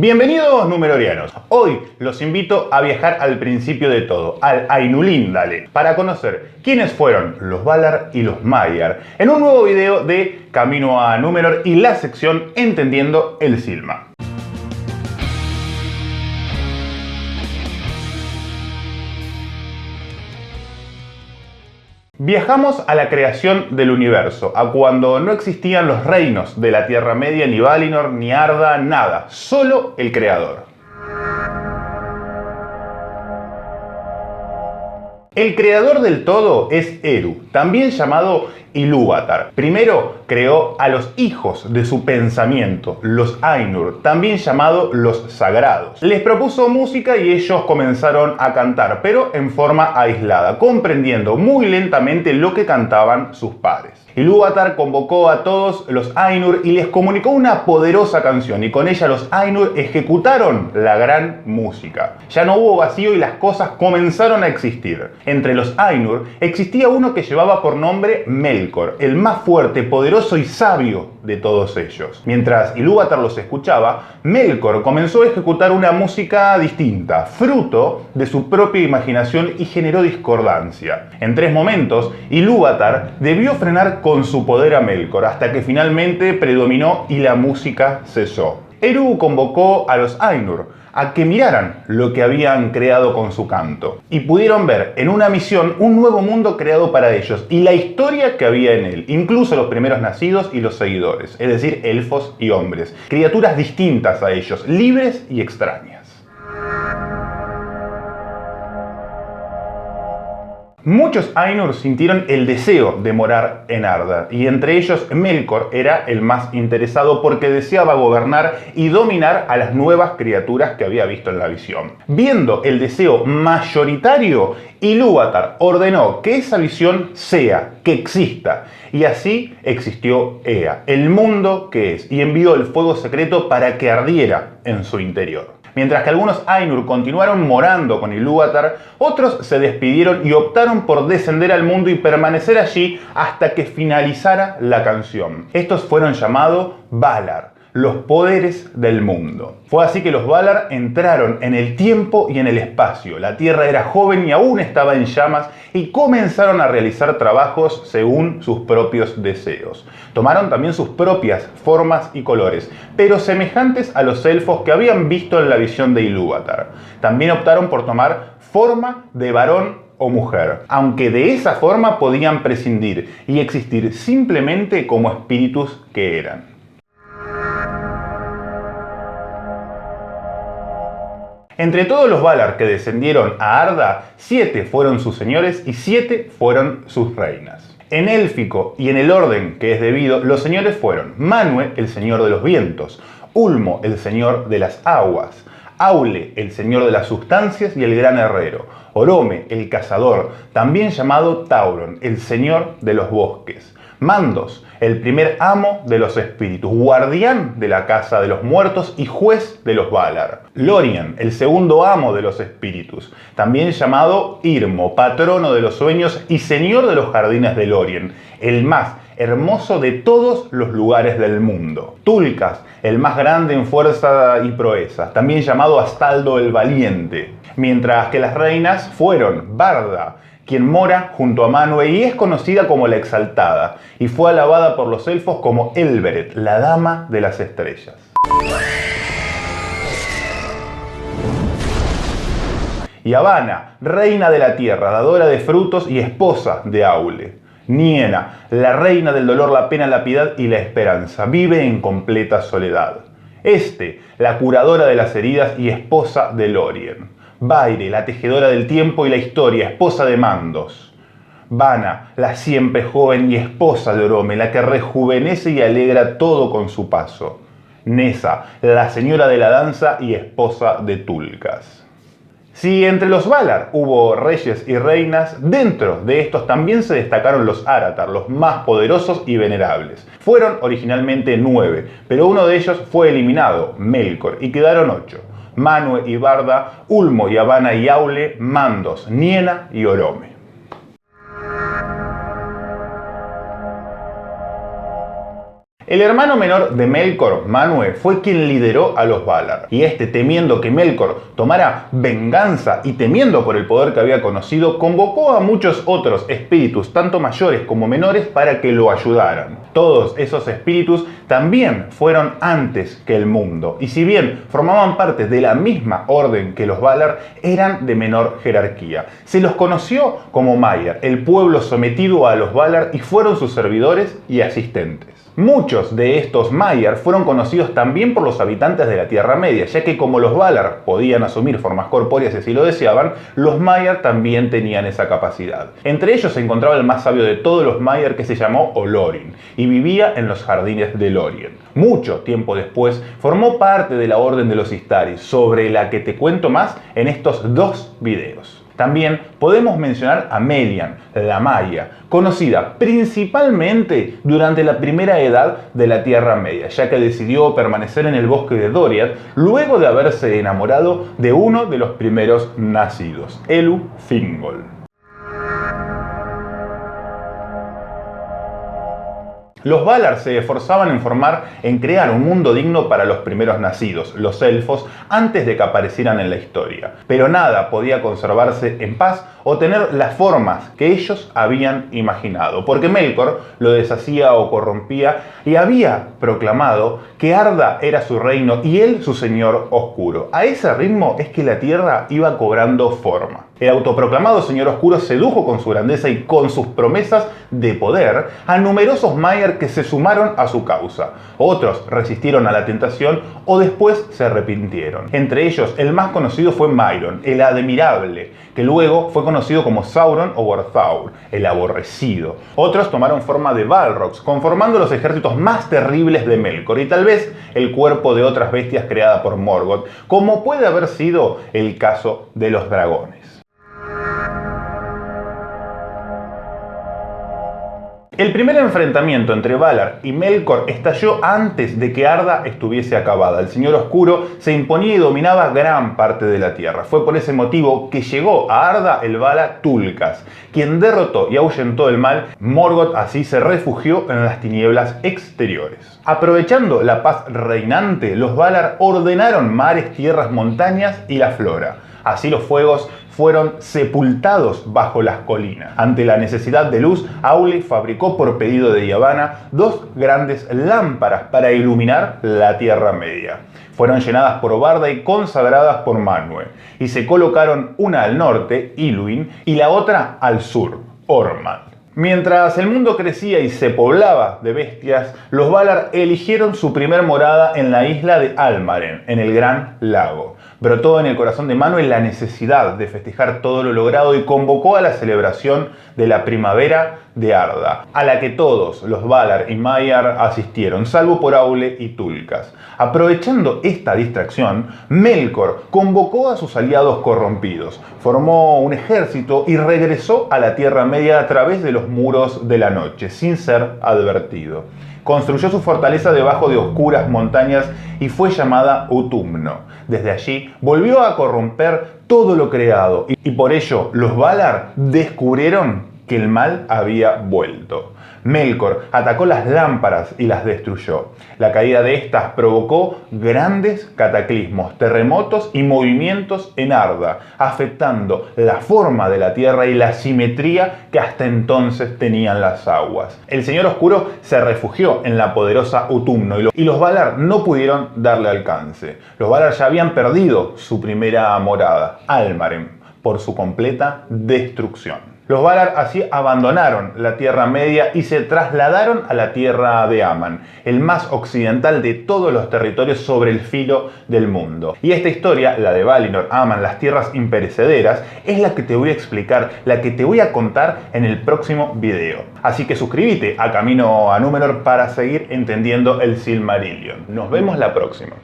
Bienvenidos numerorianos. Hoy los invito a viajar al principio de todo, al Ainulindale, para conocer quiénes fueron los Valar y los Maiar, en un nuevo video de Camino a Númenor y la sección Entendiendo el Silma. Viajamos a la creación del universo, a cuando no existían los reinos de la Tierra Media, ni Valinor, ni Arda, nada, solo el creador. El creador del todo es Eru, también llamado Ilúvatar. Primero creó a los hijos de su pensamiento, los Ainur, también llamados los sagrados. Les propuso música y ellos comenzaron a cantar, pero en forma aislada, comprendiendo muy lentamente lo que cantaban sus padres. Ilúvatar convocó a todos los Ainur y les comunicó una poderosa canción, y con ella los Ainur ejecutaron la gran música. Ya no hubo vacío y las cosas comenzaron a existir. Entre los Ainur existía uno que llevaba por nombre Melkor, el más fuerte, poderoso y sabio de todos ellos. Mientras Ilúvatar los escuchaba, Melkor comenzó a ejecutar una música distinta, fruto de su propia imaginación, y generó discordancia. En 3 momentos, Ilúvatar debió frenar con su poder a Melkor, hasta que finalmente predominó y la música cesó. Eru convocó a los Ainur a que miraran lo que habían creado con su canto, y pudieron ver en una misión un nuevo mundo creado para ellos y la historia que había en él, incluso los primeros nacidos y los seguidores, es decir, elfos y hombres, criaturas distintas a ellos, libres y extrañas. Muchos Ainur sintieron el deseo de morar en Arda, y entre ellos Melkor era el más interesado porque deseaba gobernar y dominar a las nuevas criaturas que había visto en la visión. Viendo el deseo mayoritario, Ilúvatar ordenó que esa visión sea, que exista, y así existió Ea, el mundo que es, y envió el fuego secreto para que ardiera en su interior. Mientras que algunos Ainur continuaron morando con Ilúvatar, otros se despidieron y optaron por descender al mundo y permanecer allí hasta que finalizara la canción. Estos fueron llamados Valar, los poderes del mundo. Fue así que los Valar entraron en el tiempo y en el espacio. La Tierra era joven y aún estaba en llamas, y comenzaron a realizar trabajos según sus propios deseos. Tomaron también sus propias formas y colores, pero semejantes a los elfos que habían visto en la visión de Ilúvatar. También optaron por tomar forma de varón o mujer, aunque de esa forma podían prescindir y existir simplemente como espíritus que eran. Entre todos los Valar que descendieron a Arda, 7 fueron sus señores y 7 fueron sus reinas. En élfico y en el orden que es debido, los señores fueron Manwë, el señor de los vientos; Ulmo, el señor de las aguas; Aule, el señor de las sustancias y el gran herrero; Orome, el cazador, también llamado Tauron, el señor de los bosques; Mandos, el primer amo de los espíritus, guardián de la casa de los muertos y juez de los Valar; Lorien, el segundo amo de los espíritus, también llamado Irmo, patrono de los sueños y señor de los jardines de Lorien, el más hermoso de todos los lugares del mundo; Tulkas, el más grande en fuerza y proeza, también llamado Astaldo el valiente. Mientras que las reinas fueron Barda, quien mora junto a Manwë y es conocida como la Exaltada, y fue alabada por los elfos como Elbereth, la dama de las estrellas. Y Yavanna, reina de la tierra, dadora de frutos y esposa de Aule. Niena, la reina del dolor, la pena, la piedad y la esperanza, vive en completa soledad. La curadora de las heridas y esposa de Lorien. Vaire, la tejedora del tiempo y la historia, esposa de Mandos. Vana, la siempre joven y esposa de Orome, la que rejuvenece y alegra todo con su paso. Nessa, la señora de la danza y esposa de Tulkas. Si entre los Valar hubo reyes y reinas, dentro de estos también se destacaron los Aratar, los más poderosos y venerables. Fueron originalmente 9, pero uno de ellos fue eliminado, Melkor, y quedaron 8. Manwë y Barda, Ulmo, Yavanna y Aule, Mandos, Niena y Orome. El hermano menor de Melkor, Manwë, fue quien lideró a los Valar, y este, temiendo que Melkor tomara venganza y temiendo por el poder que había conocido, convocó a muchos otros espíritus, tanto mayores como menores, para que lo ayudaran. Todos esos espíritus también fueron antes que el mundo, y si bien formaban parte de la misma orden que los Valar, eran de menor jerarquía. Se los conoció como Maiar, el pueblo sometido a los Valar, y fueron sus servidores y asistentes. Muchos de estos Maiar fueron conocidos también por los habitantes de la Tierra Media, ya que como los Valar podían asumir formas corpóreas si así lo deseaban, los Maiar también tenían esa capacidad. Entre ellos se encontraba el más sabio de todos los Maiar, que se llamó Olorin, y vivía en los jardines de Lórien. Mucho tiempo después formó parte de la Orden de los Istari, sobre la que te cuento más en estos dos videos. También podemos mencionar a Melian, la Maya, conocida principalmente durante la primera edad de la Tierra Media, ya que decidió permanecer en el bosque de Doriath luego de haberse enamorado de uno de los primeros nacidos, Elu Thingol. Los Valar se esforzaban en crear un mundo digno para los primeros nacidos, los elfos, antes de que aparecieran en la historia. Pero nada podía conservarse en paz o tener las formas que ellos habían imaginado, porque Melkor lo deshacía o corrompía y había proclamado que Arda era su reino y él su señor oscuro. A ese ritmo es que la tierra iba cobrando forma. El autoproclamado señor oscuro sedujo con su grandeza y con sus promesas de poder a numerosos Maiar que se sumaron a su causa. Otros resistieron a la tentación o después se arrepintieron. Entre ellos, el más conocido fue Mairon, el admirable, que luego fue conocido como Sauron o Vorthaur, el aborrecido. Otros tomaron forma de Balrogs, conformando los ejércitos más terribles de Melkor, y tal vez el cuerpo de otras bestias creadas por Morgoth, como puede haber sido el caso de los dragones. El primer enfrentamiento entre Valar y Melkor estalló antes de que Arda estuviese acabada. El Señor Oscuro se imponía y dominaba gran parte de la tierra. Fue por ese motivo que llegó a Arda el Vala Tulkas, quien derrotó y ahuyentó el mal. Morgoth así se refugió en las tinieblas exteriores. Aprovechando la paz reinante, los Valar ordenaron mares, tierras, montañas y la flora. Así los fuegos fueron sepultados bajo las colinas. Ante la necesidad de luz, Aule fabricó por pedido de Yavanna dos grandes lámparas para iluminar la Tierra Media. Fueron llenadas por Barda y consagradas por Manwë, y se colocaron una al norte, Ilúin, y la otra al sur, Ormand. Mientras el mundo crecía y se poblaba de bestias, los Valar eligieron su primer morada en la isla de Almaren, en el Gran Lago. Brotó en el corazón de Manwë la necesidad de festejar todo lo logrado y convocó a la celebración de la primavera de Arda, a la que todos los Valar y Maiar asistieron, salvo por Aule y Tulkas. Aprovechando esta distracción, Melkor convocó a sus aliados corrompidos, formó un ejército y regresó a la Tierra Media a través de los muros de la noche, sin ser advertido. Construyó su fortaleza debajo de oscuras montañas y fue llamada Utumno. Desde allí volvió a corromper todo lo creado y por ello los Valar descubrieron que el mal había vuelto. Melkor atacó las lámparas y las destruyó. La caída de estas provocó grandes cataclismos, terremotos y movimientos en Arda, afectando la forma de la tierra y la simetría que hasta entonces tenían las aguas. El Señor Oscuro se refugió en la poderosa Utumno y los Valar no pudieron darle alcance. Los Valar ya habían perdido su primera morada, Almaren, por su completa destrucción. Los Valar así abandonaron la Tierra Media y se trasladaron a la tierra de Aman, el más occidental de todos los territorios sobre el filo del mundo. Y esta historia, la de Valinor, Aman, las tierras imperecederas, es la que te voy a explicar, la que te voy a contar en el próximo video. Así que suscríbete a Camino a Númenor para seguir entendiendo el Silmarillion. Nos vemos la próxima.